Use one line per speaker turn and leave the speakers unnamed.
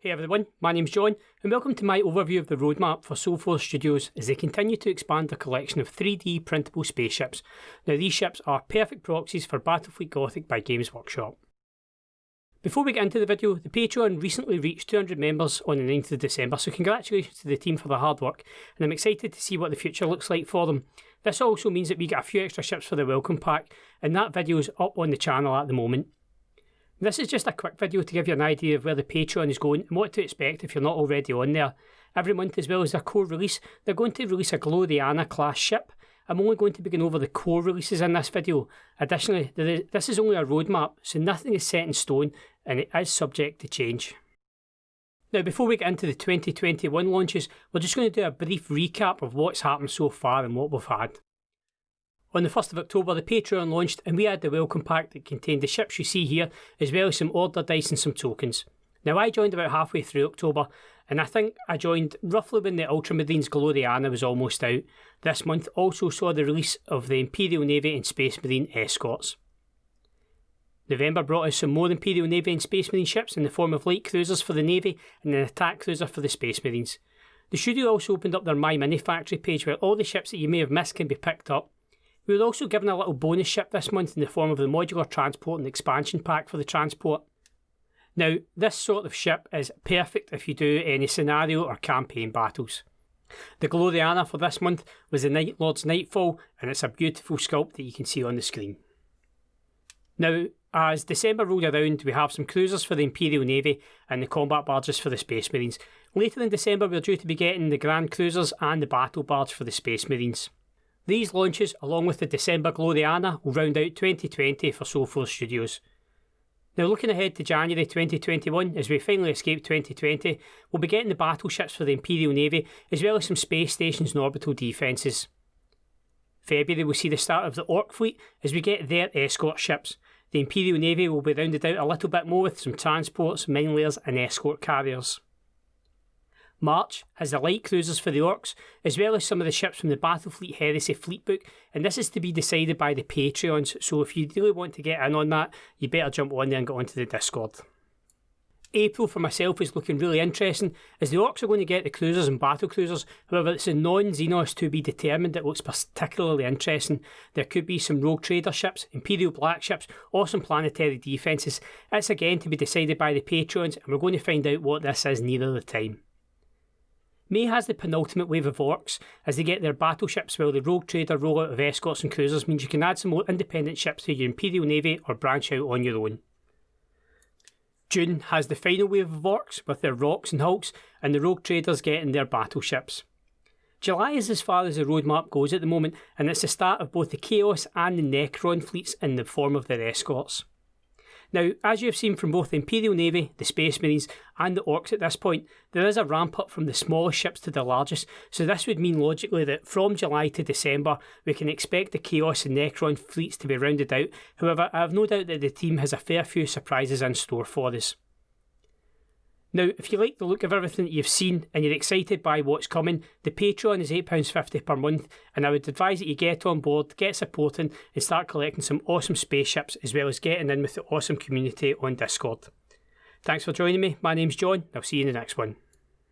Hey everyone, my name's John and welcome to my overview of the roadmap for Soulforge Studios as they continue to expand their collection of 3D printable spaceships. Now these ships are perfect proxies for Battlefleet Gothic by Games Workshop. Before we get into the video, the Patreon recently reached 200 members on the 9th of December, so congratulations to the team for their hard work, and I'm excited to see what the future looks like for them. This also means that we get a few extra ships for the welcome pack, and that video is up on the channel at the moment. This is just a quick video to give you an idea of where the Patreon is going and what to expect if you're not already on there. Every month, as well as their core release, they're going to release a Gloriana class ship. I'm only going to be going over the core releases in this video. Additionally, this is only a roadmap, so nothing is set in stone and it is subject to change. Now before we get into the 2021 launches, we're just going to do a brief recap of what's happened so far and what we've had. On the 1st of October, the Patreon launched and we had the welcome pack that contained the ships you see here, as well as some order dice and some tokens. Now I joined about halfway through October, and I think I joined roughly when the Ultramarines Gloriana was almost out. This month also saw the release of the Imperial Navy and Space Marine escorts. November brought us some more Imperial Navy and Space Marine ships in the form of light cruisers for the Navy and an attack cruiser for the Space Marines. The studio also opened up their My Mini Factory page where all the ships that you may have missed can be picked up. We were also given a little bonus ship this month in the form of the modular transport and expansion pack for the transport. Now, this sort of ship is perfect if you do any scenario or campaign battles. The Gloriana for this month was the Night Lord's Nightfall, and it's a beautiful sculpt that you can see on the screen. Now, as December rolled around, we have some cruisers for the Imperial Navy and the combat barges for the Space Marines. Later in December, we're due to be getting the Grand Cruisers and the Battle Barge for the Space Marines. These launches, along with the December Gloriana, will round out 2020 for Soulforge Studios. Now looking ahead to January 2021, as we finally escape 2020, we'll be getting the battleships for the Imperial Navy, as well as some space stations and orbital defences. February will see the start of the Orc fleet, as we get their escort ships. The Imperial Navy will be rounded out a little bit more with some transports, mine layers and escort carriers. March has the light cruisers for the Orcs, as well as some of the ships from the Battlefleet Heresy fleet book, and this is to be decided by the Patreons, so if you really want to get in on that, you better jump on there and get onto the Discord. April for myself is looking really interesting, as the Orcs are going to get the cruisers and battle cruisers. However, it's a non-Xenos to be determined that looks particularly interesting. There could be some rogue trader ships, Imperial black ships, or some planetary defences. It's again to be decided by the Patreons, and we're going to find out what this is nearer the time. May has the penultimate wave of Orcs as they get their battleships, while the Rogue Trader rollout of escorts and cruisers means you can add some more independent ships to your Imperial Navy or branch out on your own. June has the final wave of Orcs with their Rocks and Hulks, and the Rogue Traders getting their battleships. July is as far as the roadmap goes at the moment, and it's the start of both the Chaos and the Necron fleets in the form of their escorts. Now, as you have seen from both the Imperial Navy, the Space Marines and the Orcs at this point, there is a ramp up from the smallest ships to the largest, so this would mean logically that from July to December we can expect the Chaos and Necron fleets to be rounded out. However, I have no doubt that the team has a fair few surprises in store for us. Now, if you like the look of everything that you've seen and you're excited by what's coming, the Patreon is £8.50 per month, and I would advise that you get on board, get supporting and start collecting some awesome spaceships, as well as getting in with the awesome community on Discord. Thanks for joining me, my name's John, I'll see you in the next one.